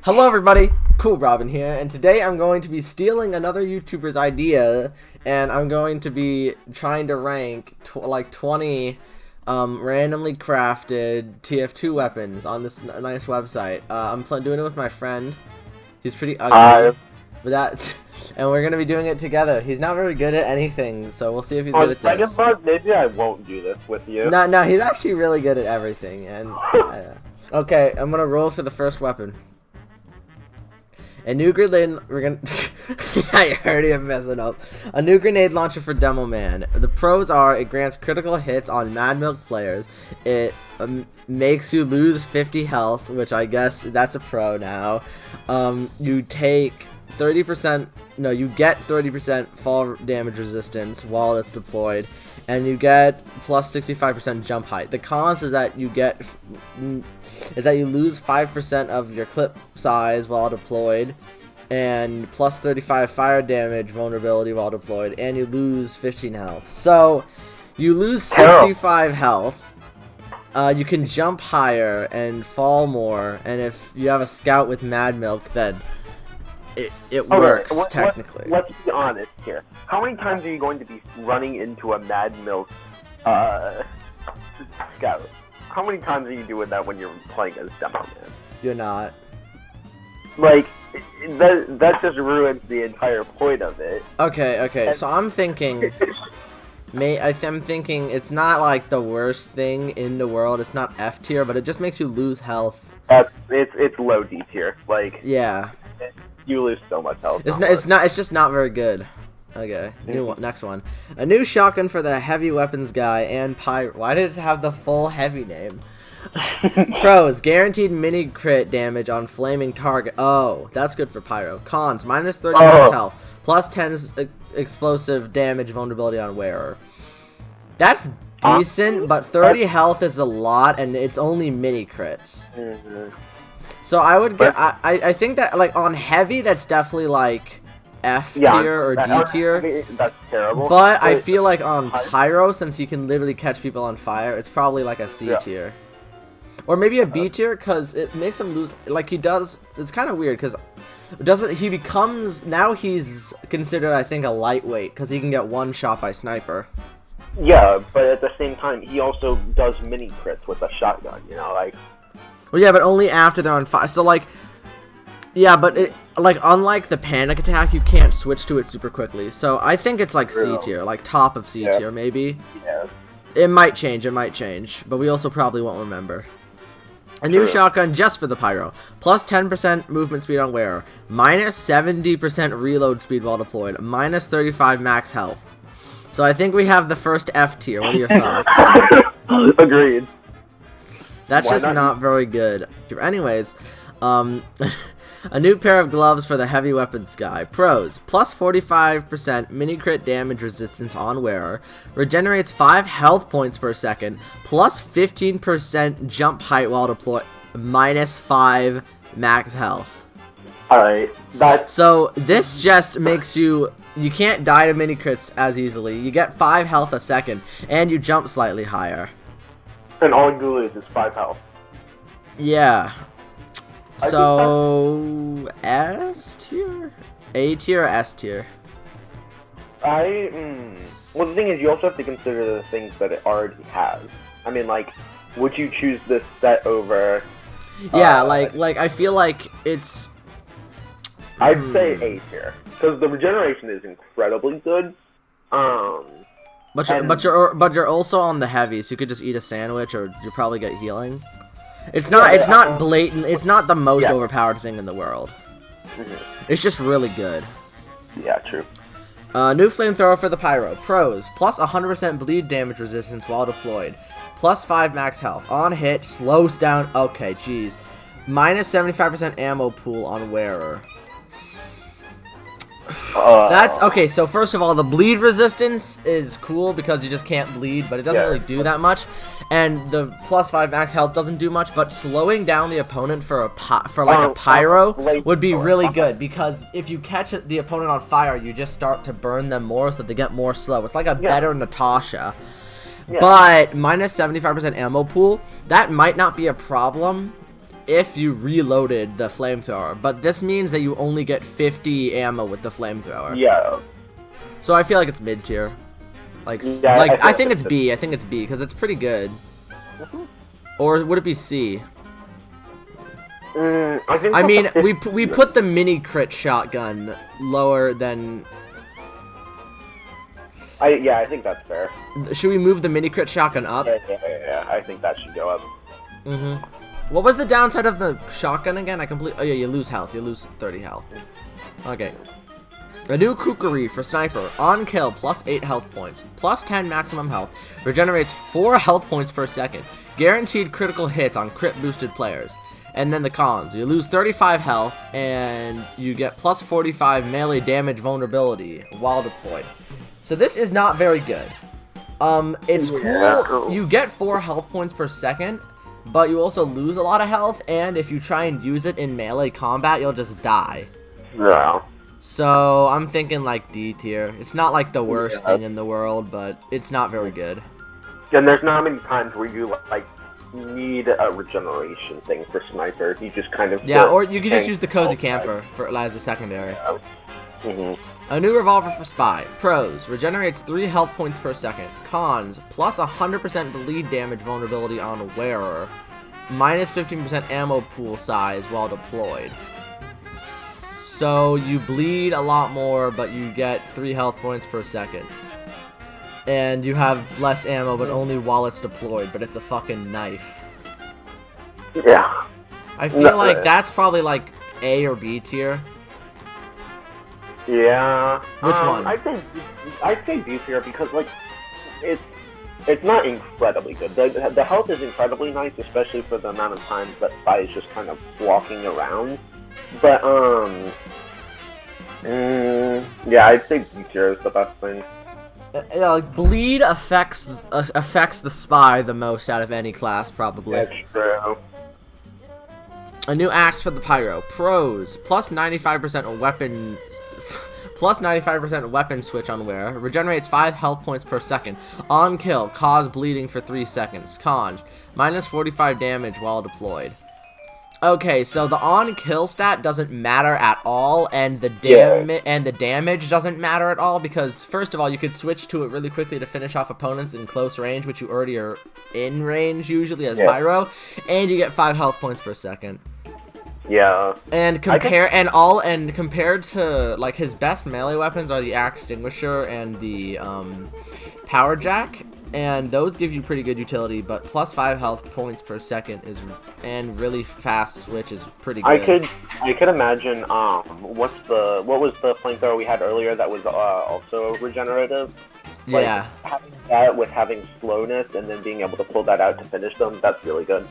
Hello everybody, Cool Robin here, and today I'm going to be stealing another YouTuber's idea, and I'm going to be trying to rank like 20 randomly crafted TF2 weapons on this nice website. I'm doing it with my friend. He's pretty ugly, and we're gonna be doing it together. He's not very good at anything, so we'll see if he's good at this. Second maybe I won't do this with you. No, he's actually really good at everything, and okay, I'm gonna roll for the first weapon. A new grenade, we're gonna, I already am messing up. A new grenade launcher for Demo Man. The pros are, it grants critical hits on Mad Milk players. It makes you lose 50 health, which I guess that's a pro now. You take 30%, no, you get 30% fall damage resistance while it's deployed. And you get plus 65% jump height. The cons is that you lose 5% of your clip size while deployed, and plus 35 fire damage vulnerability while deployed, and you lose 15 health. So you lose 65 health. You can jump higher and fall more, and if you have a scout with Mad Milk, then it works, technically. Let's be honest here. How many times are you going to be running into a Mad Milk scout? How many times are you doing that when you're playing as Demo Man? You're not. Like, that just ruins the entire point of it. Okay, so I'm thinking... I'm thinking it's not like the worst thing in the world. It's not F tier, but it just makes you lose health. It's low D tier. Like, yeah. You lose so much health. It's just not very good. Okay, next one. A new shotgun for the heavy weapons guy and Pyro. Why did it have the full heavy name? Pros, guaranteed mini crit damage on flaming target. Oh, that's good for Pyro. Cons, minus 30 health, plus 10 explosive damage vulnerability on wearer. That's decent, but 30 health is a lot, and it's only mini crits. So I would get. I think that like on heavy, that's definitely like F tier or D tier. That's terrible. But I feel like on Pyro, since you can literally catch people on fire, it's probably like a C tier. Or maybe a B tier, because it makes him lose, like he does, it's kind of weird, because he becomes, now he's considered, I think, a lightweight, because he can get one shot by sniper. Yeah, but at the same time, he also does mini crits with a shotgun, you know, like. Well, yeah, but only after they're on fire, so like, yeah, but like, unlike the panic attack, you can't switch to it super quickly, so I think it's like C tier, like top of C tier, maybe. Yeah. It might change, but we also probably won't remember. A new shotgun just for the Pyro. Plus 10% movement speed on wearer. Minus 70% reload speed while deployed. Minus 35 max health. So I think we have the first F tier. What are your thoughts? Agreed. That's just not very good. Anyways, a new pair of gloves for the heavy weapons guy. Pros, plus 45% mini crit damage resistance on wearer, regenerates 5 health points per second, plus 15% jump height while deployed, minus 5 max health. Alright, so this just makes you can't die to mini crits as easily. You get 5 health a second, and you jump slightly higher. And all you lose is 5 health. Yeah. So, S tier? A tier or S tier? Well, the thing is, you also have to consider the things that it already has. I mean, like, would you choose this set over... Yeah, like, I feel like it's... I'd say A tier. Because the regeneration is incredibly good. But you're also on the heavy, so you could just eat a sandwich, or you probably get healing. It's not blatant. It's not the most overpowered thing in the world. It's just really good. Yeah, true. New flamethrower for the Pyro. Pros, plus 100% bleed damage resistance while deployed. Plus 5 max health. On hit, slows down. Okay, jeez. Minus 75% ammo pool on wearer. That's okay. So first of all, the bleed resistance is cool because you just can't bleed, but it doesn't really do that much. And the plus 5 max health doesn't do much, but slowing down the opponent for a Pyro would be really good, because if you catch the opponent on fire, you just start to burn them more, so they get more slow. It's like a better Natasha. But minus 75% ammo pool, that might not be a problem. if you reloaded the flamethrower, but this means that you only get 50 ammo with the flamethrower. Yeah. So I feel like it's mid tier. Like, Yeah, I think it's B. I think it's B because it's pretty good. Or would it be C? I mean, we put the mini crit shotgun lower than. I think that's fair. Should we move the mini crit shotgun up? Yeah. I think that should go up. What was the downside of the shotgun again? Oh yeah, you lose health. You lose 30 health. Okay. A new kukri for sniper. On kill, plus 8 health points. Plus 10 maximum health. Regenerates 4 health points per second. Guaranteed critical hits on crit boosted players. And then the cons. You lose 35 health, and you get plus 45 melee damage vulnerability while deployed. So this is not very good. It's cool. You get 4 health points per second, but you also lose a lot of health, and if you try and use it in melee combat, you'll just die. Yeah. So I'm thinking like D tier. It's not like the worst thing in the world, but it's not very good. And there's not many times where you like need a regeneration thing for sniper. You just kind of or you can just use the cozy camper as a secondary. Yeah. A new revolver for spy. Pros: regenerates 3 health points per second. Cons: plus 100% bleed damage vulnerability on wearer. Minus 15% ammo pool size while deployed. So you bleed a lot more, but you get 3 health points per second. And you have less ammo, but only while it's deployed, but it's a fucking knife. Yeah. I feel like that's probably like A or B tier. Yeah. Which one? I'd say B tier because like it's not incredibly good. The health is incredibly nice, especially for the amount of time that Spy is just kind of walking around. But yeah, I'd say B tier is the best thing. Like bleed affects the spy the most out of any class, probably. That's true. A new axe for the Pyro. Pros: plus 95% weapon. Plus 95% weapon switch on wear. Regenerates 5 health points per second. On kill, cause bleeding for 3 seconds. Cons: minus 45 damage while deployed. Okay, so the on kill stat doesn't matter at all, and the damage doesn't matter at all because first of all, you could switch to it really quickly to finish off opponents in close range, which you already are in range usually as Pyro, and you get 5 health points per second. Yeah. And compared to like his best melee weapons are the axe extinguisher and the power jack. And those give you pretty good utility, but plus 5 health points per second and really fast switch is pretty good. I could imagine what was the flamethrower we had earlier that was also regenerative? Like, yeah. Having that with having slowness and then being able to pull that out to finish them, that's really good.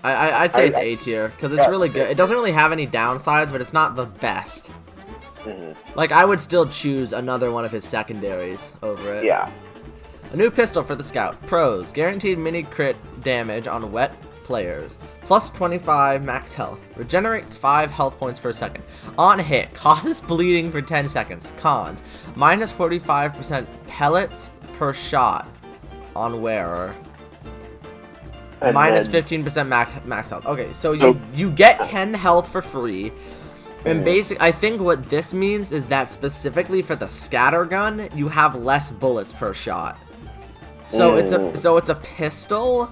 I'd say it's A tier because it's really good. It doesn't really have any downsides, but it's not the best. Like I would still choose another one of his secondaries over it. Yeah. A new pistol for the Scout. Pros: guaranteed mini crit damage on wet players. Plus 25 max health. Regenerates 5 health points per second. On hit, causes bleeding for 10 seconds. Cons: minus 45% pellets per shot on wearer. And minus 15% max health. Okay, so you get 10 health for free. And I think what this means is that specifically for the scatter gun, you have less bullets per shot. So it's a pistol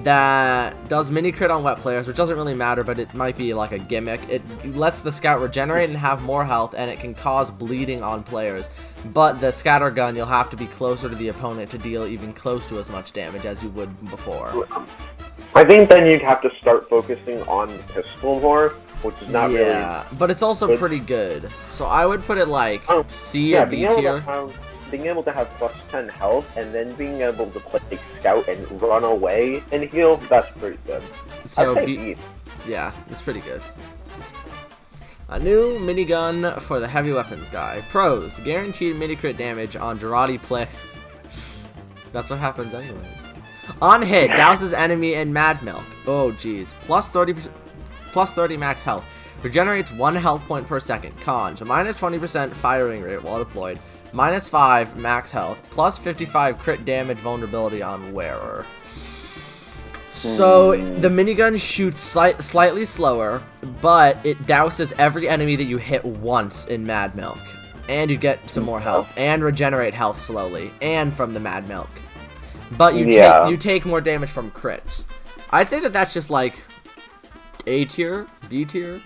that does mini crit on wet players, which doesn't really matter, but it might be like a gimmick. It lets the scout regenerate and have more health, and it can cause bleeding on players. But the scatter gun, you'll have to be closer to the opponent to deal even close to as much damage as you would before. I think then you'd have to start focusing on the pistol more, which is not really... Yeah, but it's also pretty good. So I would put it like C or B tier. Being able to have plus 10 health and then being able to play scout and run away and heal, that's pretty good. So yeah, it's pretty good. A new minigun for the heavy weapons guy. Pros: guaranteed mini crit damage on Girardi play. That's what happens anyways. On hit, douses enemy in Mad Milk. Oh jeez. Plus 30 max health. Regenerates 1 health point per second. Cons: minus 20% firing rate while deployed. Minus 5 max health. Plus 55 crit damage vulnerability on wearer. So the minigun shoots slightly slower, but it douses every enemy that you hit once in Mad Milk. And you get some more health, and regenerate health slowly, and from the Mad Milk. But you take more damage from crits. I'd say that that's just like A tier, B tier.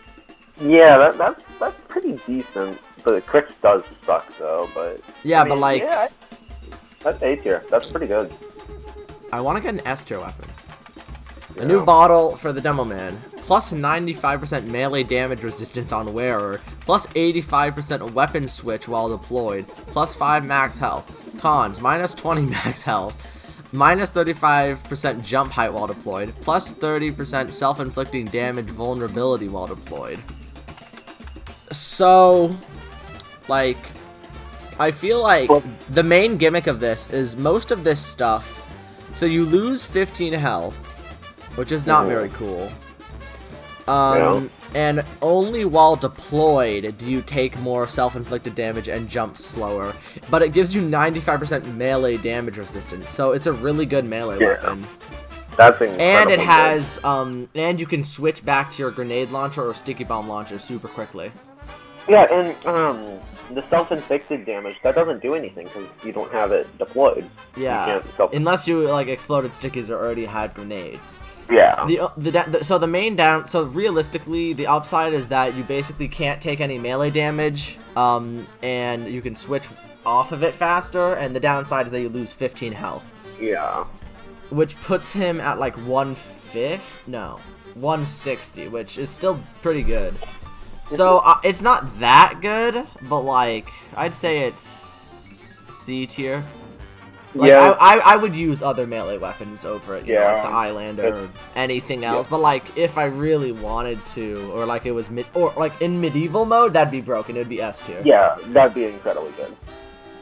Yeah, that's pretty decent. The crits does suck though, but yeah, I mean, but like that's A tier. That's pretty good. I want to get an S tier weapon. A new bottle for the Demo Man. Plus 95% melee damage resistance on wearer. Plus 85% weapon switch while deployed. Plus 5 max health. Cons, minus 20 max health. Minus 35% jump height while deployed. Plus 30% self-inflicting damage vulnerability while deployed. So, like, I feel like the main gimmick of this is most of this stuff. So you lose 15 health, which is not very cool. And only while deployed do you take more self-inflicted damage and jump slower. But it gives you 95% melee damage resistance, so it's a really good melee weapon. That's incredible. And it has, and you can switch back to your grenade launcher or sticky bomb launcher super quickly. Yeah, and the self-inflicted damage, that doesn't do anything because you don't have it deployed. Yeah, unless you like exploded stickies or already had grenades. Yeah. So realistically, the upside is that you basically can't take any melee damage, and you can switch off of it faster, and the downside is that you lose 15 health. Yeah. Which puts him at like 160, which is still pretty good. So, it's not that good, but, like, I'd say it's C tier. Like, yeah. I would use other melee weapons over it, you know, like the Islander or anything else. But, like, if I really wanted to, or, like, it was in medieval mode, that'd be broken. It would be S tier. Yeah, that'd be incredibly good.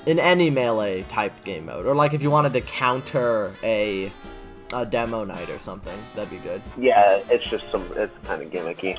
In any melee type game mode. Or, like, if you wanted to counter a demo night or something, that'd be good. Yeah, it's kind of gimmicky.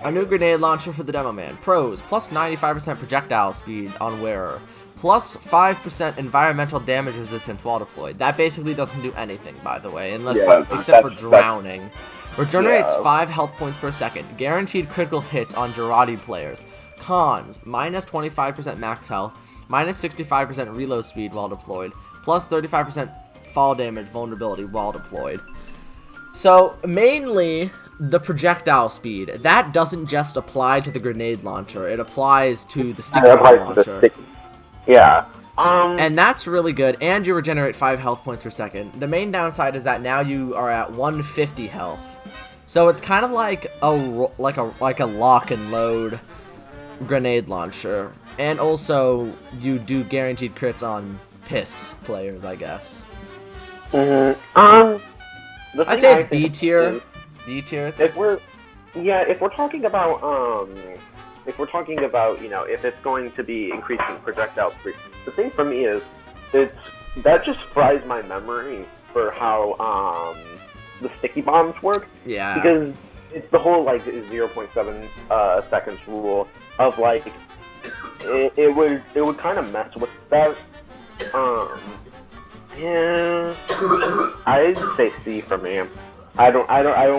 A new grenade launcher for the Demo Man. Pros, plus 95% projectile speed on wearer. Plus 5% environmental damage resistance while deployed. That basically doesn't do anything, by the way, except for drowning. Regenerates 5 health points per second. Guaranteed critical hits on Gerati players. Cons, minus 25% max health. Minus 65% reload speed while deployed. Plus 35% fall damage vulnerability while deployed. So, mainly the projectile speed. That doesn't just apply to the grenade launcher. It applies to the sticky bomb launcher. Yeah. And that's really good. And you regenerate 5 health points per second. The main downside is that now you are at 150 health. So it's kind of like a lock and load grenade launcher. And also you do guaranteed crits on piss players, I guess. I'd say it's B tier. B tier. If we're talking about you know, if it's going to be increasing projectile speed, the thing for me is that just fries my memory for how the sticky bombs work. Yeah. Because it's the whole like 0.7 seconds rule of like it would kind of mess with that. Yeah, I'd say C for me. I don't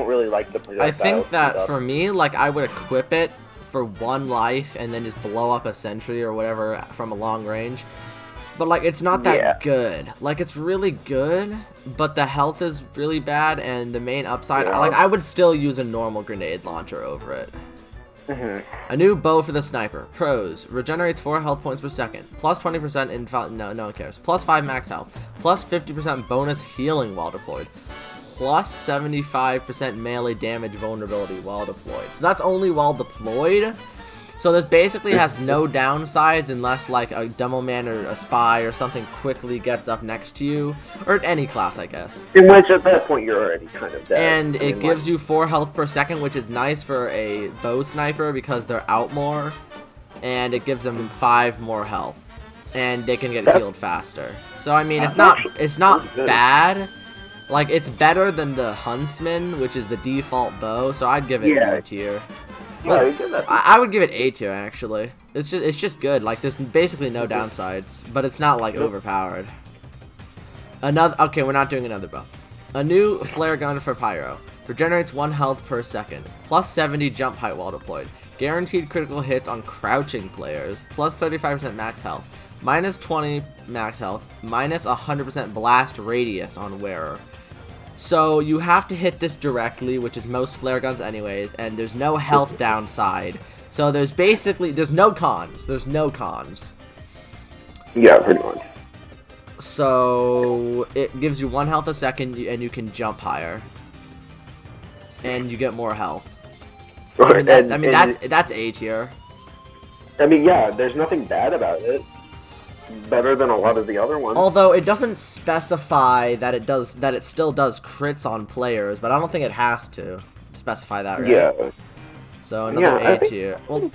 really like the projectile. I think that for me, like, I would equip it for 1 life and then just blow up a sentry or whatever from a long range. But like, it's not that good. Like, it's really good, but the health is really bad, and the main upside, like, I would still use a normal grenade launcher over it. A new bow for the sniper. Pros, regenerates 4 health points per second. Plus 20% in no one cares. Plus 5 max health. Plus 50% bonus healing while deployed. Plus 75% melee damage vulnerability while deployed. So that's only while deployed. So this basically has no downsides unless like a demo man or a spy or something quickly gets up next to you. Or any class, I guess. In which at that point you're already kind of dead. And it gives you 4 health per second, which is nice for a bow sniper because they're out more. And it gives them 5 more health. And they can get healed faster. So I mean, it's not bad. Like, it's better than the Huntsman, which is the default bow, so I'd give it B tier. I would give it A tier, actually. It's just good. Like, there's basically no downsides, but it's not like overpowered. Okay, we're not doing another bow. A new flare gun for Pyro. Regenerates 1 health per second. Plus 70 jump height while deployed. Guaranteed critical hits on crouching players. Plus 35% max health. Minus 20 max health. Minus 100% blast radius on wearer. So you have to hit this directly, which is most flare guns anyways, and there's no health downside. So there's no cons. There's no cons. Yeah, pretty much. So it gives you 1 health a second, and you can jump higher, and you get more health. That's A tier. I mean, yeah, there's nothing bad about it. Better than a lot of the other ones. Although it doesn't specify that it still does crits on players, but I don't think it has to specify that, right? Yeah. So another A tier. Well,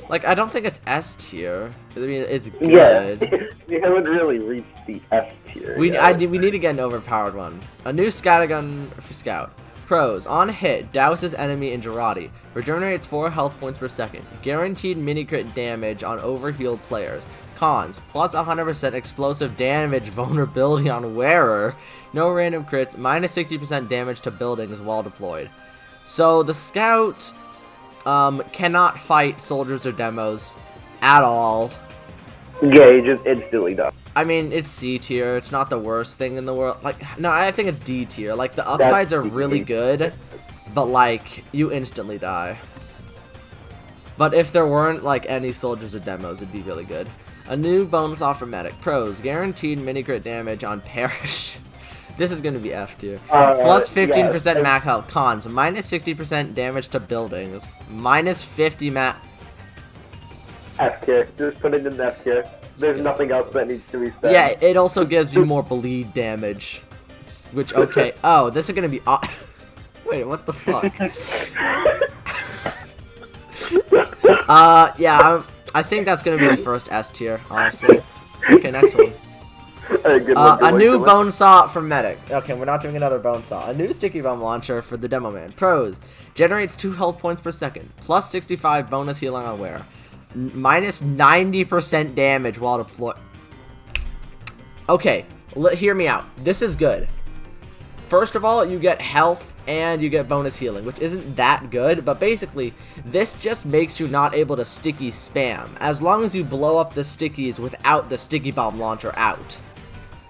like I don't think it's S tier. I mean, it's good. Yeah, we haven't really reached the S tier. We need to get an overpowered one. A new scattergun for Scout. Pros: on hit, douses enemy in Girardi. Regenerates 4 health points per second. Guaranteed mini crit damage on overhealed players. Cons: plus 100% explosive damage vulnerability on wearer. No random crits. Minus 60% damage to buildings while deployed. So the Scout cannot fight soldiers or demos at all. Yeah, it just instantly does. I mean, it's C tier. It's not the worst thing in the world. Like, no, I think it's D tier. Like, the upsides are really good, but, like, you instantly die. But if there weren't, like, any soldiers or demos, it'd be really good. A new bonus offer medic. Pros: guaranteed mini crit damage on perish. This is going to be F tier. Plus 15% max health. Cons: minus 60% damage to buildings. Minus 50 max. F tier. Just put it in F tier. There's nothing else that needs to be said. Yeah, it also gives you more bleed damage. Which, okay. Oh, this is gonna be... Wait, what the fuck? Yeah, I think that's gonna be the first S tier, honestly. Okay, next one. A new bone saw for medic. Okay, we're not doing another bone saw. A new sticky bomb launcher for the demo man. Pros: generates 2 health points per second. Plus 65 bonus healing on wear. Minus 90% damage while deployed. Okay, hear me out. This is good. First of all, you get health and you get bonus healing, which isn't that good, but basically, this just makes you not able to sticky spam, as long as you blow up the stickies without the sticky bomb launcher out.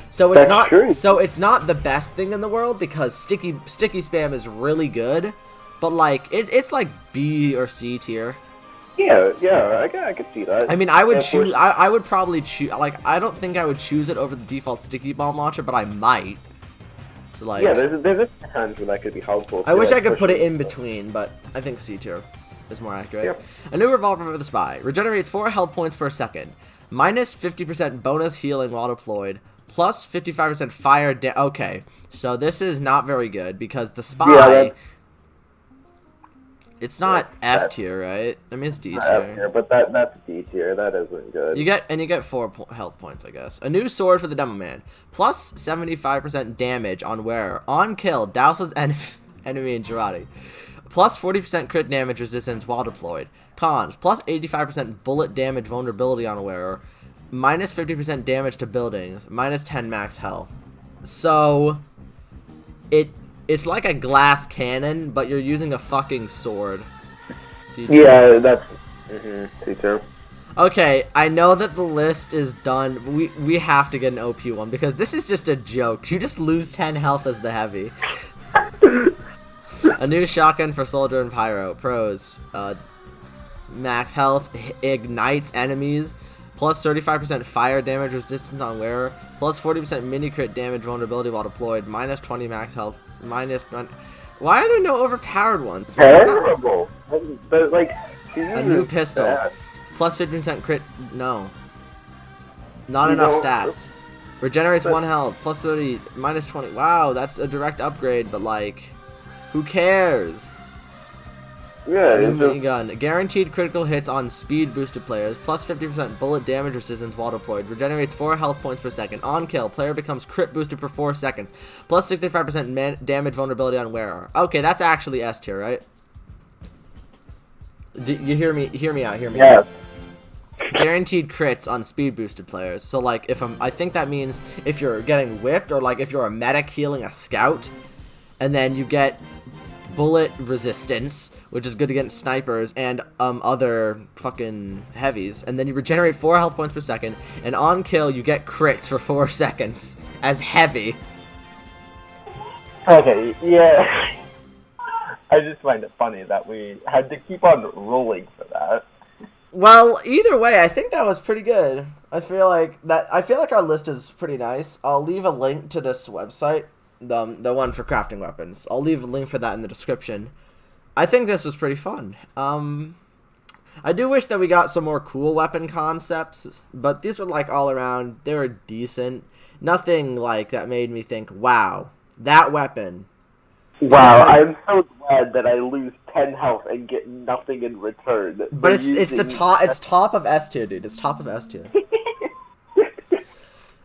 So it's not the best thing in the world, because sticky spam is really good, but like it's like B or C tier. Yeah, I could see that. I mean, I would choose. I would probably choose. Like, I don't think I would choose it over the default sticky bomb launcher, but I might. So like, yeah, there's times when that could be helpful. I wish I could put it in between, but I think C tier is more accurate. Yep. A new revolver for the spy. Regenerates 4 health points per second. Minus 50% bonus healing while deployed. Plus 55% fire. Okay, so this is not very good because the spy. It's not F tier, right? I mean, it's D tier. F tier, but that's D tier. That isn't good. You get 4 health points, I guess. A new sword for the demo man. Plus 75% damage on wearer. On kill, douses enemy in Girardi. Plus 40% crit damage resistance while deployed. Cons: plus 85% bullet damage vulnerability on wearer. Minus 50% damage to buildings. Minus 10 max health. So it's like a glass cannon, but you're using a fucking sword. C2. Yeah, that's C2. Okay, I know that the list is done. We have to get an OP one because this is just a joke. You just lose 10 health as the heavy. A new shotgun for soldier and pyro. Pros: max health, ignites enemies. Plus 35% fire damage resistance on wearer. Plus 40% mini crit damage vulnerability while deployed. Minus 20 max health. Minus 1. Why are there no overpowered ones? Terrible. But like, a new pistol. Bad. Plus 50% crit. No. Not enough stats. Regenerates 1 health. Plus 30. Minus 20. Wow, that's a direct upgrade, but like, who cares? Yeah, new minigun. Guaranteed critical hits on speed boosted players. Plus 50% bullet damage resistance while deployed. Regenerates 4 health points per second. On kill, player becomes crit boosted for 4 seconds. Plus 65% damage vulnerability on wearer. Okay, that's actually S tier, right? You hear me? Hear me out. Yeah. guaranteed crits on speed boosted players. So like I think that means if you're getting whipped, or like if you're a medic healing a scout, and then you get bullet resistance, which is good against snipers and other fucking heavies, and then you regenerate 4 health points per second, and on kill you get crits for 4 seconds as heavy. Okay, yeah. I just find it funny that we had to keep on rolling for that. Well, either way, I think that was pretty good. I feel like our list is pretty nice. I'll leave a link to this website, the one for crafting weapons. I'll leave a link for that in the description. I think this was pretty fun. I do wish that we got some more cool weapon concepts, but these were like all around, they were decent. Nothing like that made me think, wow, that weapon. Wow, I'm so glad that I lose 10 health and get nothing in return. But it's top of S tier, dude. It's top of S tier.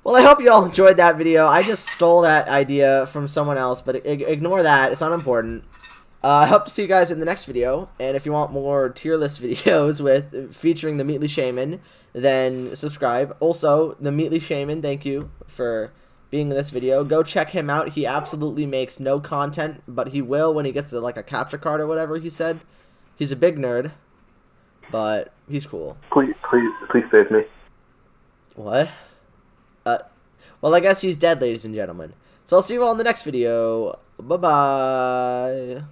Well, I hope you all enjoyed that video. I just stole that idea from someone else, but ignore that. It's not important. I hope to see you guys in the next video, and if you want more tier list videos featuring TheMeatlyShaymin, then subscribe. Also, TheMeatlyShaymin, thank you for being in this video. Go check him out. He absolutely makes no content, but he will when he gets like a capture card or whatever he said. He's a big nerd, but he's cool. Please save me. What? Well, I guess he's dead, ladies and gentlemen. So I'll see you all in the next video. Bye-bye.